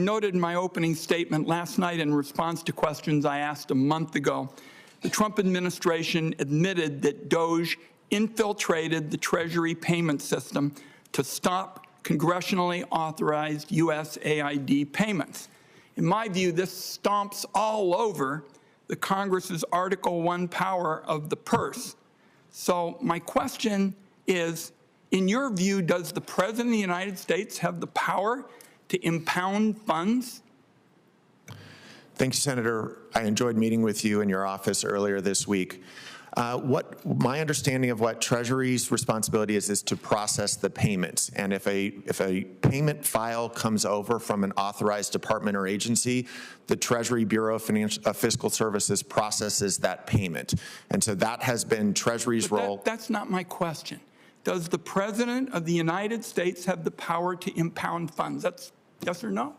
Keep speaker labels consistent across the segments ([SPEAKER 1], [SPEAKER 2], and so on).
[SPEAKER 1] noted in my opening statement last night in response to questions I asked a month ago, the Trump administration admitted that DOGE infiltrated the Treasury payment system to stop congressionally authorized USAID payments. In my view, this stomps all over the Congress's Article I power of the purse. So my question is, in your view, does the President of the United States have the power to impound funds?
[SPEAKER 2] Thank you, Senator. I enjoyed meeting with you in your office earlier this week. My understanding of what Treasury's responsibility is to process the payments. And if a payment file comes over from an authorized department or agency, the Treasury Bureau of Fiscal Services processes that payment. And so that has been Treasury's role.
[SPEAKER 1] That's not my question. Does the President of the United States have the power to impound funds? That's yes or no?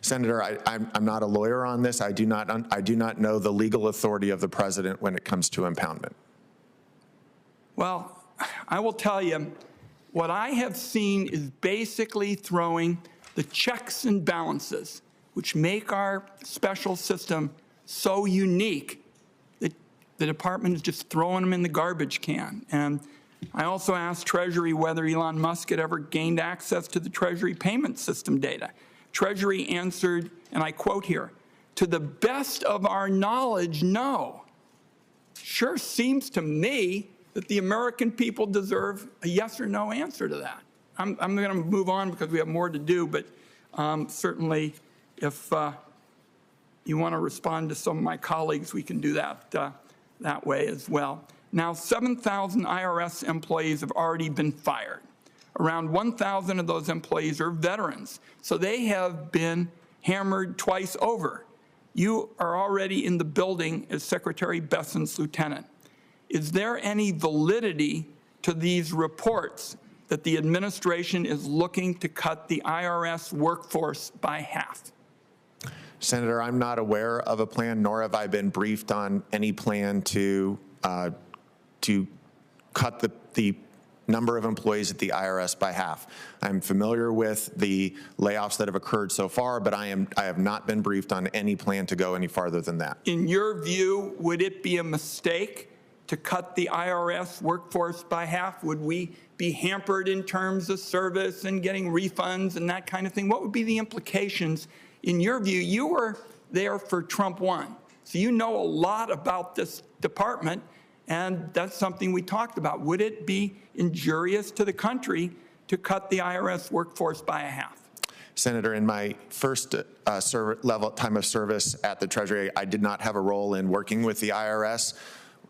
[SPEAKER 2] Senator, I'm not a lawyer on this. I do not know the legal authority of the President when it comes to impoundment.
[SPEAKER 1] Well, I will tell you, what I have seen is basically throwing the checks and balances, which make our special system so unique that the department is just throwing them in the garbage can. And I also asked Treasury whether Elon Musk had ever gained access to the Treasury payment system data. Treasury answered, and I quote here, "To the best of our knowledge, no." Sure seems to me that the American people deserve a yes or no answer to that. I'm going to move on because we have more to do, but certainly if you want to respond to some of my colleagues, we can do that that way as well. Now, 7,000 IRS employees have already been fired. Around 1,000 of those employees are veterans, so they have been hammered twice over. You are already in the building as Secretary Besson's lieutenant. Is there any validity to these reports that the administration is looking to cut the IRS workforce by half?
[SPEAKER 2] Senator, I'm not aware of a plan, nor have I been briefed on any plan to cut the number of employees at the IRS by half. I'm familiar with the layoffs that have occurred so far, but I have not been briefed on any plan to go any farther than that.
[SPEAKER 1] In your view, would it be a mistake to cut the IRS workforce by half? Would we be hampered in terms of service and getting refunds and that kind of thing? What would be the implications? In your view, you were there for Trump 1, so you know a lot about this department. And that's something we talked about. Would it be injurious to the country to cut the IRS workforce by a half?
[SPEAKER 2] Senator, in my first time of service at the Treasury, I did not have a role in working with the IRS.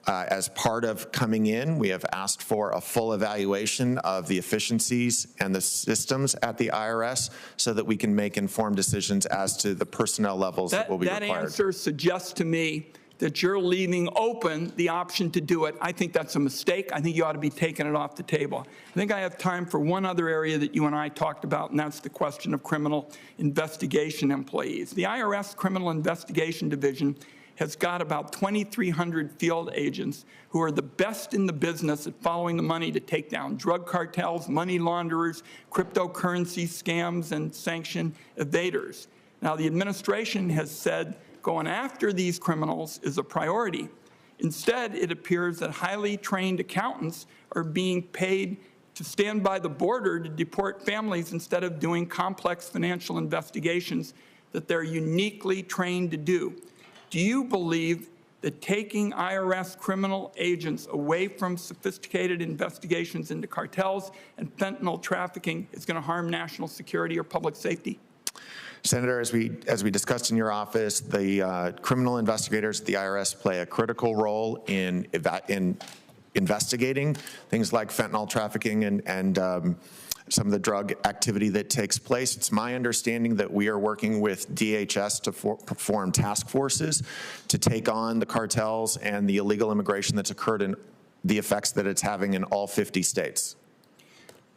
[SPEAKER 2] As part of coming in, we have asked for a full evaluation of the efficiencies and the systems at the IRS so that we can make informed decisions as to the personnel levels that will be required.
[SPEAKER 1] That answer suggests to me that you're leaving open the option to do it. I think that's a mistake. I think you ought to be taking it off the table. I think I have time for one other area that you and I talked about, and that's the question of criminal investigation employees. The IRS Criminal Investigation Division has got about 2,300 field agents who are the best in the business at following the money to take down drug cartels, money launderers, cryptocurrency scams, and sanction evaders. Now, the administration has said going after these criminals is a priority. Instead, it appears that highly trained accountants are being paid to stand by the border to deport families instead of doing complex financial investigations that they're uniquely trained to do. Do you believe that taking IRS criminal agents away from sophisticated investigations into cartels and fentanyl trafficking is going to harm national security or public safety?
[SPEAKER 2] Senator, as we discussed in your office, the criminal investigators at the IRS play a critical role in investigating things like fentanyl trafficking and some of the drug activity that takes place. It's my understanding that we are working with DHS to form task forces to take on the cartels and the illegal immigration that's occurred and the effects that it's having in all 50 states.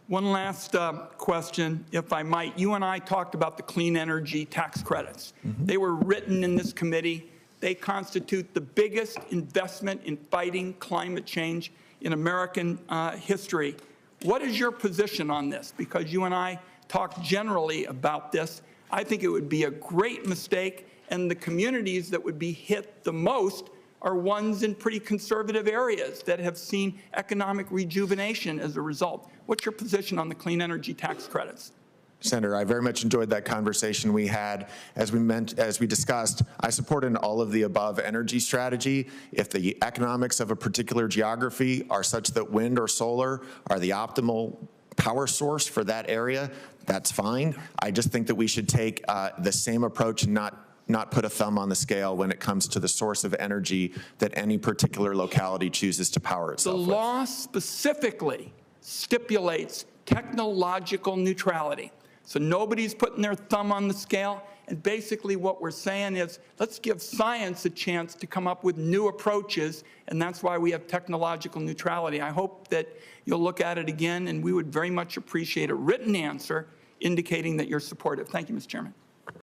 [SPEAKER 1] One last question, if I might. You and I talked about the clean energy tax credits. They were written in this committee. They constitute the biggest investment in fighting climate change in American history. What is your position on this? Because you and I talked generally about this. I think it would be a great mistake, and the communities that would be hit the most are ones in pretty conservative areas that have seen economic rejuvenation as a result. What's your position on the clean energy tax credits?
[SPEAKER 2] Senator, I very much enjoyed that conversation we had. As we discussed, I support an all of the above energy strategy. If the economics of a particular geography are such that wind or solar are the optimal power source for that area, that's fine. I just think that we should take the same approach and not put a thumb on the scale when it comes to the source of energy that any particular locality chooses to power itself with.
[SPEAKER 1] The law specifically stipulates technological neutrality. So nobody's putting their thumb on the scale. And basically what we're saying is, let's give science a chance to come up with new approaches, and that's why we have technological neutrality. I hope that you'll look at it again, and we would very much appreciate a written answer indicating that you're supportive. Thank you, Mr. Chairman.